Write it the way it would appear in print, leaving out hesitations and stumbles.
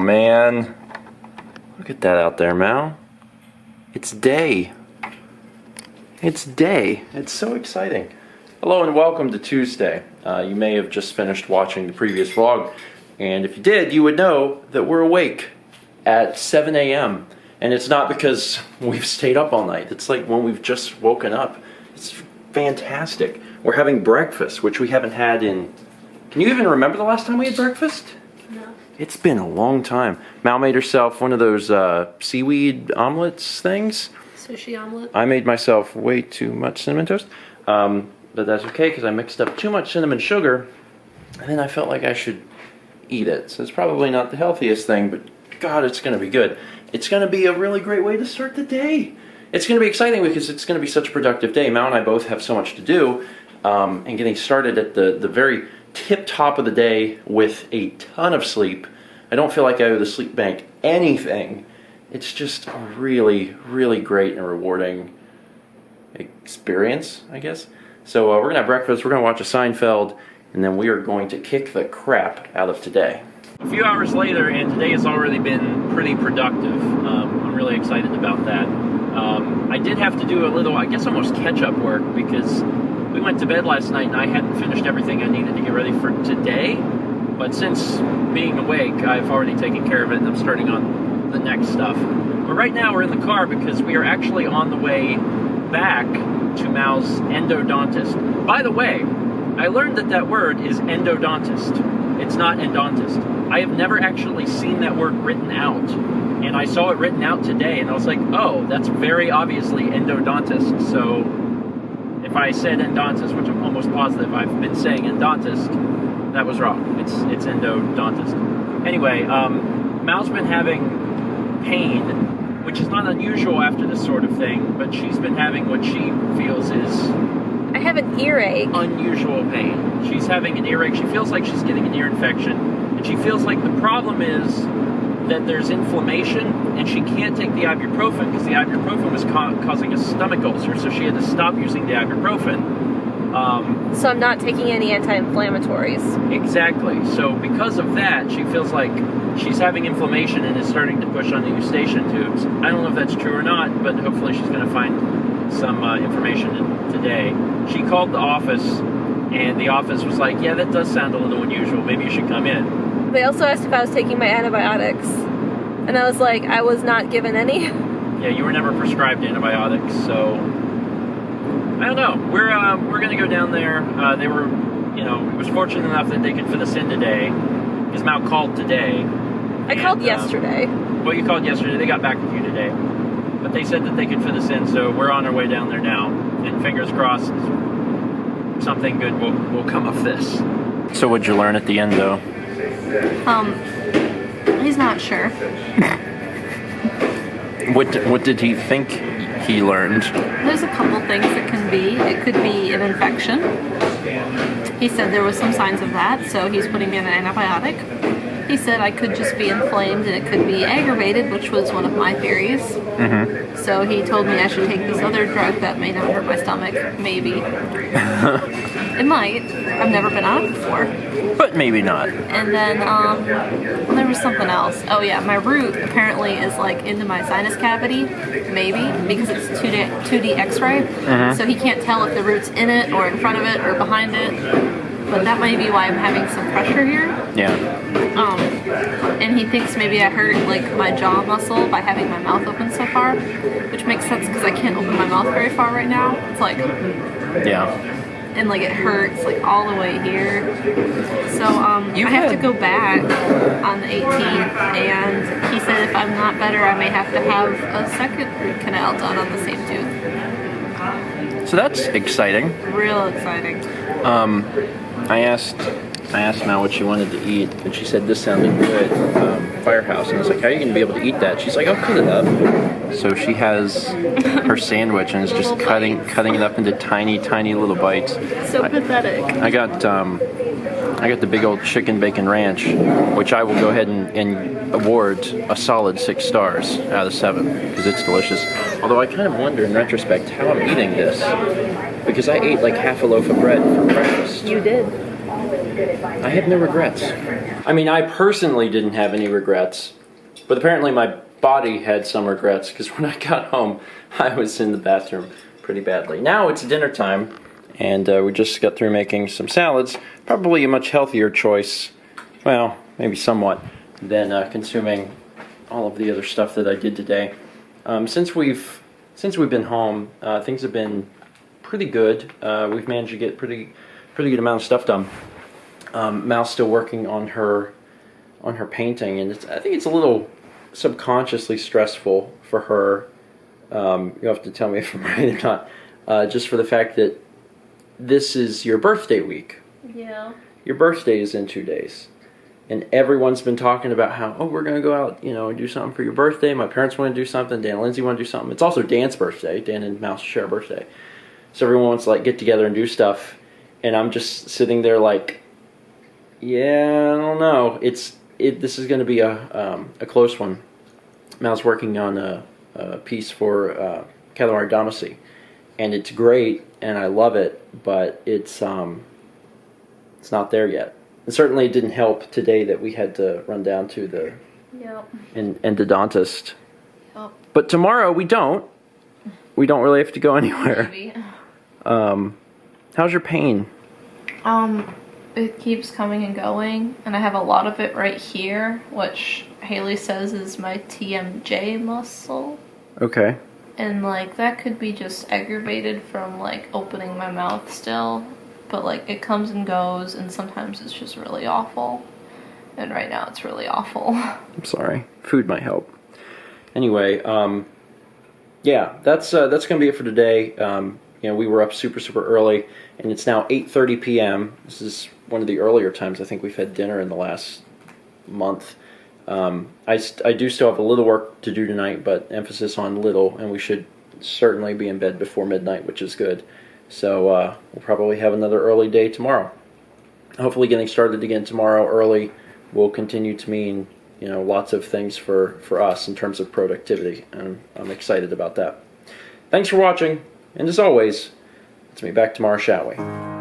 man. Look at that out there, Mal. It's day. It's day. It's so exciting. Hello and welcome to Tuesday. You may have just finished watching the previous vlog, and if you did, you would know that we're awake at 7 a.m. And it's not because we've stayed up all night. It's like when we've just woken up. It's fantastic. We're having breakfast, which we haven't had in... Can you even remember the last time we had breakfast? No. It's been a long time. Mal made herself one of those seaweed omelets things. Sushi omelet. I made myself way too much cinnamon toast. But that's okay because I mixed up too much cinnamon sugar. And then I felt like I should eat it. So it's probably not the healthiest thing, but God, it's going to be good. It's going to be a really great way to start the day. It's going to be exciting because it's going to be such a productive day. Mal and I both have so much to do. And getting started at the very tip-top of the day with a ton of sleep. I don't feel like I owe the sleep bank anything. It's just a really, really great and rewarding experience, I guess. So we're going to have breakfast, we're going to watch a Seinfeld, and then we are going to kick the crap out of today. A few hours later, and today has already been pretty productive. I'm really excited about that. I did have to do a little, I guess almost catch-up work, because we went to bed last night and I hadn't finished everything I needed to get ready for today. But since being awake, I've already taken care of it and I'm starting on the next stuff. But right now we're in the car because we are actually on the way back to Mal's endodontist. By the way, I learned that word is endodontist. It's not endodontist. I have never actually seen that word written out. And I saw it written out today and I was like, oh, that's very obviously endodontist. So if I said endodontist, which I'm almost positive I've been saying endodontist, that was wrong. It's endodontist. Anyway, Mal's been having pain, which is not unusual after this sort of thing, but she's been having what she feels is... I have an earache. Unusual pain. She's having an earache. She feels like she's getting an ear infection, and she feels like the problem is that there's inflammation, and she can't take the ibuprofen because the ibuprofen was causing a stomach ulcer, so she had to stop using the ibuprofen. So I'm not taking any anti-inflammatories. Exactly. So because of that, she feels like she's having inflammation and is starting to push on the eustachian tubes. I don't know if that's true or not, but hopefully she's going to find some information today. She called the office, and the office was like, yeah, that does sound a little unusual. Maybe you should come in. They also asked if I was taking my antibiotics, and I was like, I was not given any. Yeah, you were never prescribed antibiotics, so I don't know. We're gonna go down there. They were, it was fortunate enough that they could fit us in today, because Mal called today. I called yesterday. Well, you called yesterday. They got back with you today, but they said that they could fit us in, so we're on our way down there now. And fingers crossed, something good will come of this. So what'd you learn at the end, though? He's not sure. What did he think he learned? There's a couple things it can be. It could be an infection. He said there was some signs of that, so he's putting me on an antibiotic. He said I could just be inflamed and it could be aggravated, which was one of my theories. Mm-hmm. So he told me I should take this other drug that may not hurt my stomach. Maybe. It might. I've never been on it before. But maybe not. And then there was something else. Oh yeah, my root apparently is like into my sinus cavity. Maybe. Because it's 2D x-ray. Mm-hmm. So he can't tell if the root's in it or in front of it or behind it. But that might be why I'm having some pressure here. Yeah. And he thinks maybe I hurt like my jaw muscle by having my mouth open so far, which makes sense because I can't open my mouth very far right now. It's like, yeah. And like it hurts like all the way here. So I have to go back on the 18th, and he said if I'm not better, I may have to have a second root canal done on the same tooth. So that's exciting. Real exciting. I asked Mal what she wanted to eat, and she said this sounded good, Firehouse. And I was like, how are you going to be able to eat that? She's like, I'll cut it up. So she has her sandwich and is just cutting it up into tiny, tiny little bites. So pathetic. I got the big old chicken bacon ranch, which I will go ahead and award a solid 6 stars out of 7 because it's delicious. Although I kind of wonder in retrospect how I'm eating this, because I ate like half a loaf of bread for breakfast. You did. I have no regrets. I mean, I personally didn't have any regrets, but apparently my body had some regrets because when I got home, I was in the bathroom pretty badly. Now it's dinner time, and we just got through making some salads. Probably a much healthier choice, well, maybe somewhat, than consuming all of the other stuff that I did today. Since we've been home, things have been pretty good. We've managed to get pretty good amount of stuff done. Mal's still working on her painting, and I think it's a little subconsciously stressful for her. You'll have to tell me if I'm right or not. Just for the fact that this is your birthday week. Yeah. Your birthday is in 2 days. And everyone's been talking about how, oh, we're going to go out, and do something for your birthday. My parents want to do something. Dan and Lindsay want to do something. It's also Dan's birthday. Dan and Mouse share a birthday. So everyone wants to, get together and do stuff. And I'm just sitting there like, yeah, I don't know. This is going to be a close one. Mal's working on a piece for Calamari Damacy. And it's great, and I love it, but it's not there yet. And certainly it didn't help today that we had to run down to the endodontist. Yep. But tomorrow we don't. We don't really have to go anywhere. Maybe. How's your pain? It keeps coming and going, and I have a lot of it right here, which Haley says is my TMJ muscle. Okay. And that could be just aggravated from opening my mouth still. But it comes and goes, and sometimes it's just really awful. And right now it's really awful. I'm sorry. Food might help. Anyway, yeah, that's gonna be it for today. We were up super early, and it's now 8:30 p.m. This is one of the earlier times I think we've had dinner in the last month. I do still have a little work to do tonight, but emphasis on little, and we should certainly be in bed before midnight, which is good. So we'll probably have another early day tomorrow. Hopefully getting started again tomorrow early will continue to mean, lots of things for us in terms of productivity. And I'm excited about that. Thanks for watching, and as always, let's meet back tomorrow, shall we?